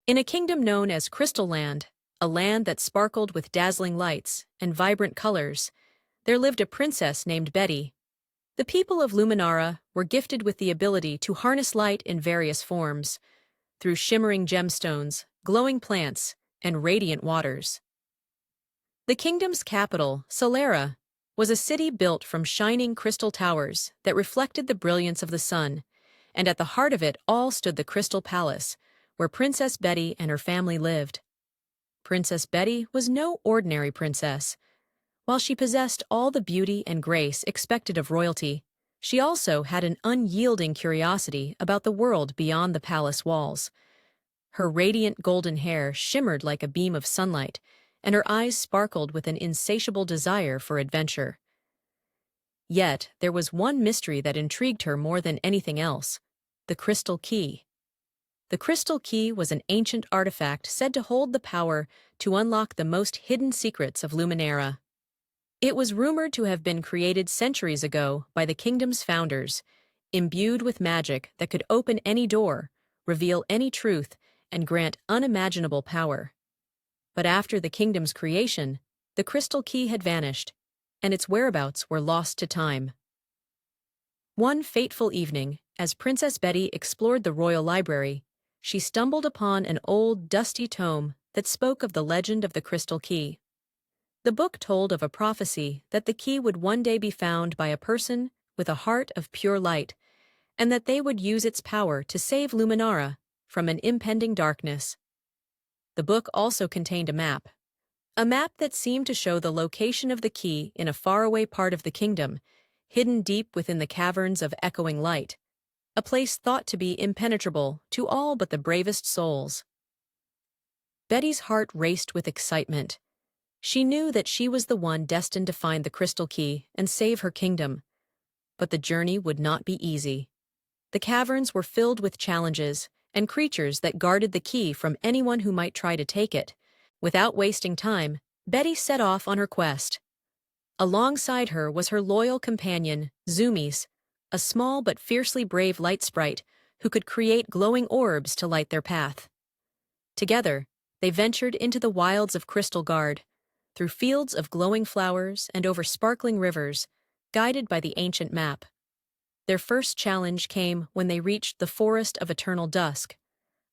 In a kingdom known as Crystal Land, a land that sparkled with dazzling lights and vibrant colors, there lived a princess named Betty. The people of Luminara were gifted with the ability to harness light in various forms, through shimmering gemstones, glowing plants, and radiant waters. The kingdom's capital, Solera, was a city built from shining crystal towers that reflected the brilliance of the sun, and at the heart of it all stood the Crystal Palace, where Princess Betty and her family lived. Princess Betty was no ordinary princess. While she possessed all the beauty and grace expected of royalty, she also had an unyielding curiosity about the world beyond the palace walls. Her radiant golden hair shimmered like a beam of sunlight, and her eyes sparkled with an insatiable desire for adventure. Yet there was one mystery that intrigued her more than anything else: the Crystal Key. The Crystal Key was an ancient artifact said to hold the power to unlock the most hidden secrets of Luminara. It was rumored to have been created centuries ago by the kingdom's founders, imbued with magic that could open any door, reveal any truth, and grant unimaginable power. But after the kingdom's creation, the Crystal Key had vanished, and its whereabouts were lost to time. One fateful evening, as Princess Betty explored the royal library, she stumbled upon an old, dusty tome that spoke of the legend of the Crystal Key. The book told of a prophecy that the key would one day be found by a person with a heart of pure light, and that they would use its power to save Luminara from an impending darkness. The book also contained a map that seemed to show the location of the key in a faraway part of the kingdom, hidden deep within the Caverns of Echoing Light, a place thought to be impenetrable to all but the bravest souls. Betty's heart raced with excitement. She knew that she was the one destined to find the Crystal Key and save her kingdom. But the journey would not be easy. The caverns were filled with challenges and creatures that guarded the key from anyone who might try to take it. Without wasting time, Betty set off on her quest. Alongside her was her loyal companion, Zumis, a small but fiercely brave light sprite who could create glowing orbs to light their path. Together, they ventured into the wilds of Crystal Guard, through fields of glowing flowers and over sparkling rivers, guided by the ancient map. Their first challenge came when they reached the Forest of Eternal Dusk,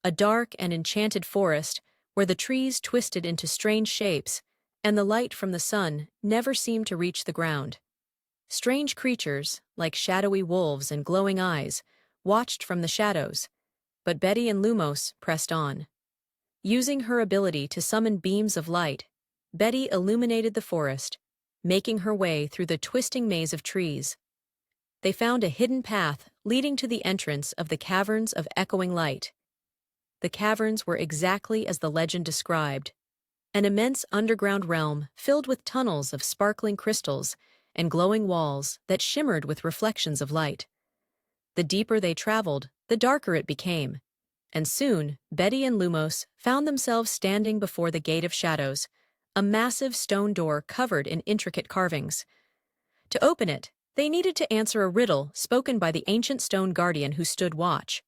a dark and enchanted forest where the trees twisted into strange shapes and the light from the sun never seemed to reach the ground. Strange creatures, like shadowy wolves and glowing eyes, watched from the shadows, but Betty and Lumos pressed on. Using her ability to summon beams of light, Betty illuminated the forest, making her way through the twisting maze of trees. They found a hidden path leading to the entrance of the Caverns of Echoing Light. The caverns were exactly as the legend described, an immense underground realm filled with tunnels of sparkling crystals and glowing walls that shimmered with reflections of light. The deeper they traveled, the darker it became, and soon Betty and Lumos found themselves standing before the Gate of Shadows, a massive stone door covered in intricate carvings. To open it, they needed to answer a riddle spoken by the ancient stone guardian who stood watch.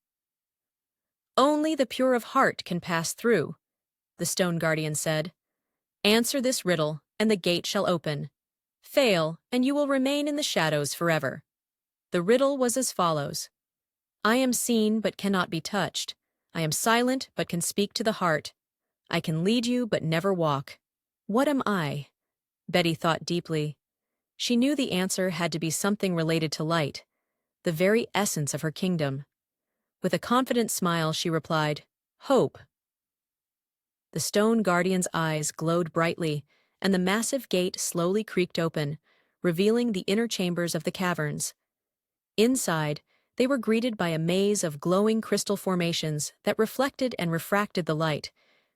"Only the pure of heart can pass through," the stone guardian said. "Answer this riddle, and the gate shall open. Fail, and you will remain in the shadows forever." The riddle was as follows: "I am seen but cannot be touched. I am silent but can speak to the heart. I can lead you but never walk. What am I?" Betty thought deeply. She knew the answer had to be something related to light, the very essence of her kingdom. With a confident smile, she replied, "Hope." The stone guardian's eyes glowed brightly, and the massive gate slowly creaked open, revealing the inner chambers of the caverns. Inside, they were greeted by a maze of glowing crystal formations that reflected and refracted the light,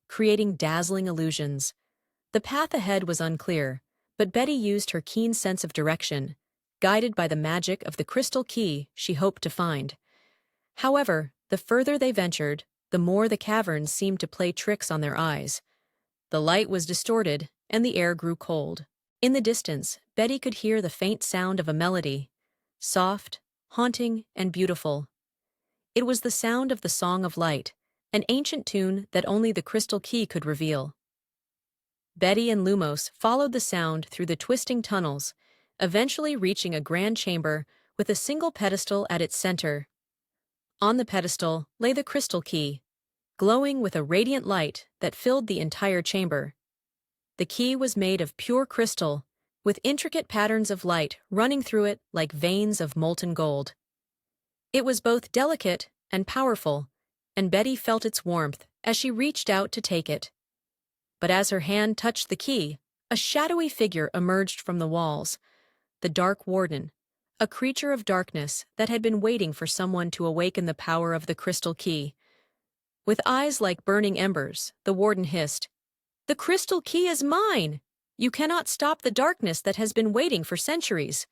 creating dazzling illusions. The path ahead was unclear, but Betty used her keen sense of direction, guided by the magic of the Crystal Key she hoped to find. However, the further they ventured, the more the caverns seemed to play tricks on their eyes. The light was distorted, and the air grew cold. In the distance, Betty could hear the faint sound of a melody, soft, haunting, and beautiful. It was the sound of the Song of Light, an ancient tune that only the crystal key could reveal. Betty and Lumos followed the sound through the twisting tunnels, eventually reaching a grand chamber with a single pedestal at its center. On the pedestal lay the crystal key, glowing with a radiant light that filled the entire chamber. The key was made of pure crystal, with intricate patterns of light running through it like veins of molten gold. It was both delicate and powerful, and Betty felt its warmth as she reached out to take it. But as her hand touched the key, a shadowy figure emerged from the walls, the Dark Warden, a creature of darkness that had been waiting for someone to awaken the power of the crystal key. With eyes like burning embers, the warden hissed, "The crystal key is mine! You cannot stop the darkness that has been waiting for centuries."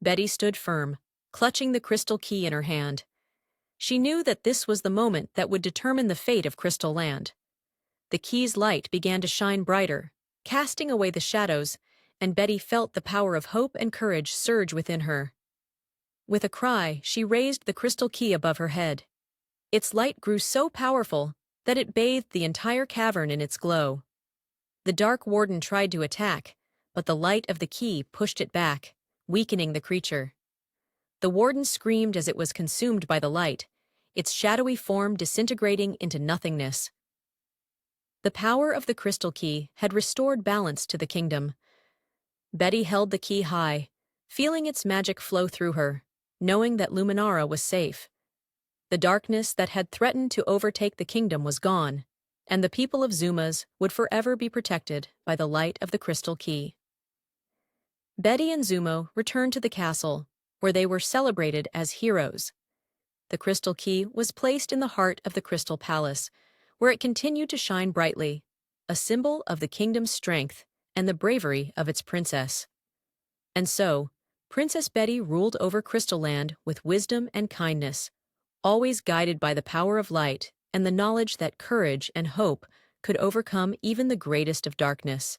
Betty stood firm, clutching the crystal key in her hand. She knew that this was the moment that would determine the fate of Crystal Land. The key's light began to shine brighter, casting away the shadows, and Betty felt the power of hope and courage surge within her. With a cry, she raised the crystal key above her head. Its light grew so powerful that it bathed the entire cavern in its glow. The Dark Warden tried to attack, but the light of the key pushed it back, weakening the creature. The warden screamed as it was consumed by the light, its shadowy form disintegrating into nothingness. The power of the crystal key had restored balance to the kingdom. Betty held the key high, feeling its magic flow through her, knowing that Luminara was safe. The darkness that had threatened to overtake the kingdom was gone, and the people of Zumas would forever be protected by the light of the crystal key. Betty and Zumo returned to the castle, where they were celebrated as heroes. The crystal key was placed in the heart of the Crystal Palace, where it continued to shine brightly, a symbol of the kingdom's strength and the bravery of its princess. And so, Princess Betty ruled over Crystal Land with wisdom and kindness, always guided by the power of light and the knowledge that courage and hope could overcome even the greatest of darkness.